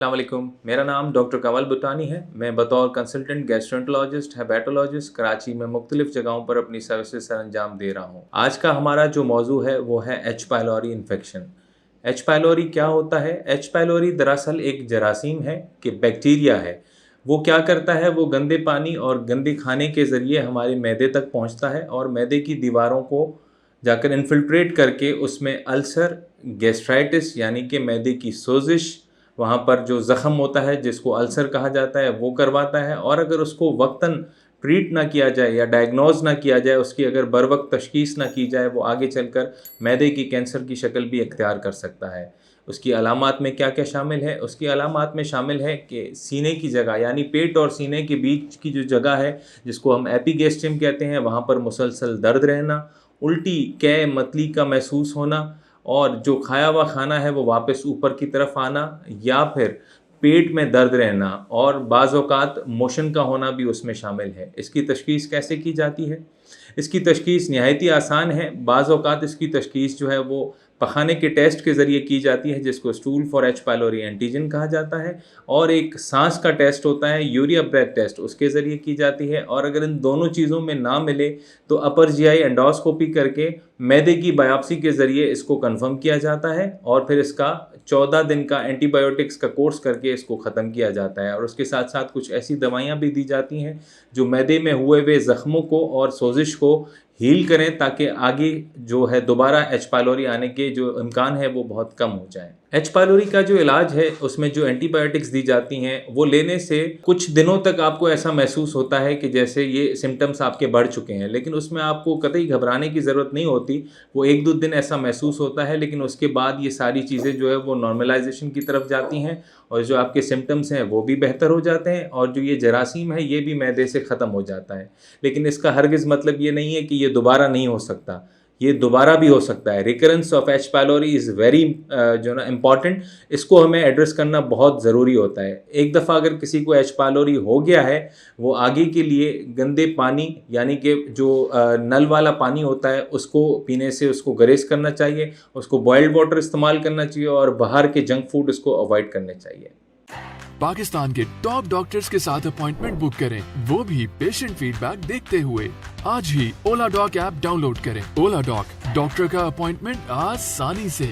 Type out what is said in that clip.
अस्सलामुअलैकुम, मेरा नाम डॉक्टर कमल बुटानी है। मैं बतौर कंसल्टेंट गैस्ट्रोएंटरोलॉजिस्ट हेपेटोलॉजिस्ट कराची में मुख्तलिफ जगहों पर अपनी सर्विसेज सर अंजाम दे रहा हूँ। आज का हमारा जो मौजू है वो है H pylori infection. H pylori क्या होता है? एच पाइलोरी दरअसल एक जरासीम है कि बैक्टीरिया है। वो क्या करता है, वो गंदे पानी और गंदे खाने के ज़रिए हमारे मैदे तक पहुँचता है और मैदे की दीवारों को जाकर इन्फिल्ट्रेट करके उसमें अल्सर, गैस्ट्राइटिस यानी कि मैदे की सोजिश, वहाँ पर जो ज़ख़म होता है जिसको अल्सर कहा जाता है वो करवाता है। और अगर उसको वक्तन ट्रीट ना किया जाए या डायग्नोज ना किया जाए, उसकी अगर बर वक्त तशख़ीस ना की जाए, वो आगे चलकर मैदे की कैंसर की शक्ल भी इख्तियार कर सकता है। उसकी अलामात में क्या क्या शामिल है? उसकी अलामात में शामिल है कि सीने की जगह यानी पेट और सीने के बीच की जो जगह है जिसको हम एपिगैस्ट्रियम कहते हैं, वहाँ पर मुसलसल दर्द रहना, उल्टी कै मतली का महसूस होना और जो खाया हुआ खाना है वो वापस ऊपर की तरफ आना, या फिर पेट में दर्द रहना और बाज़ औक़ात मोशन का होना भी उसमें शामिल है। इसकी तशख़ीस कैसे की जाती है? इसकी तशख़ीस निहायती आसान है। बाज़ औक़ात इसकी तशख़ीस जो है वो पखाने के टेस्ट के ज़रिए की जाती है जिसको stool for H pylori antigen कहा जाता है, और एक सांस का टेस्ट होता है यूरिया ब्रेथ टेस्ट, उसके ज़रिए की जाती है। और अगर इन दोनों चीज़ों में ना मिले तो अपर जीआई एंडोस्कोपी करके मैदे की बायोप्सी के ज़रिए इसको कंफर्म किया जाता है और फिर इसका 14 दिन का एंटीबायोटिक्स का कोर्स करके इसको ख़त्म किया जाता है। और उसके साथ साथ कुछ ऐसी दवाइयाँ भी दी जाती हैं जो मैदे में हुए हुए ज़ख्मों को और सोजिश को हील करें ताकि आगे जो है दोबारा एच पाइलोरी आने के जो इम्कान है वो बहुत कम हो जाए। एच पाइलोरी का जो इलाज है उसमें जो एंटीबायोटिक्स दी जाती हैं वो लेने से कुछ दिनों तक आपको ऐसा महसूस होता है कि जैसे ये सिम्टम्स आपके बढ़ चुके हैं, लेकिन उसमें आपको कतई घबराने की ज़रूरत नहीं होती। वो 1-2 दिन ऐसा महसूस होता है, लेकिन उसके बाद ये सारी चीज़ें जो है वो नॉर्मलाइजेशन की तरफ जाती हैं और जो आपके सिम्टम्स हैं वो भी बेहतर हो जाते हैं और जो ये जरासीम है ये भी मैदे से ख़त्म हो जाता है। लेकिन इसका हरगिज़ मतलब ये नहीं है कि ये दोबारा नहीं हो सकता, ये दोबारा भी हो सकता है। Recurrence of H pylori is very जो ना इम्पॉर्टेंट, इसको हमें एड्रेस करना बहुत ज़रूरी होता है। एक दफ़ा अगर किसी को एच पाइलोरी हो गया है, वो आगे के लिए गंदे पानी यानी कि जो नल वाला पानी होता है उसको पीने से उसको गुरेज करना चाहिए, उसको बॉइल्ड वाटर इस्तेमाल करना चाहिए और बाहर के जंक फूड उसको अवॉइड करने चाहिए। पाकिस्तान के टॉप डॉक्टर्स के साथ अपॉइंटमेंट बुक करें, वो भी पेशेंट फीडबैक देखते हुए। आज ही ओला डॉक ऐप डाउनलोड करें। ओला डॉक, डॉक्टर का अपॉइंटमेंट आसानी से।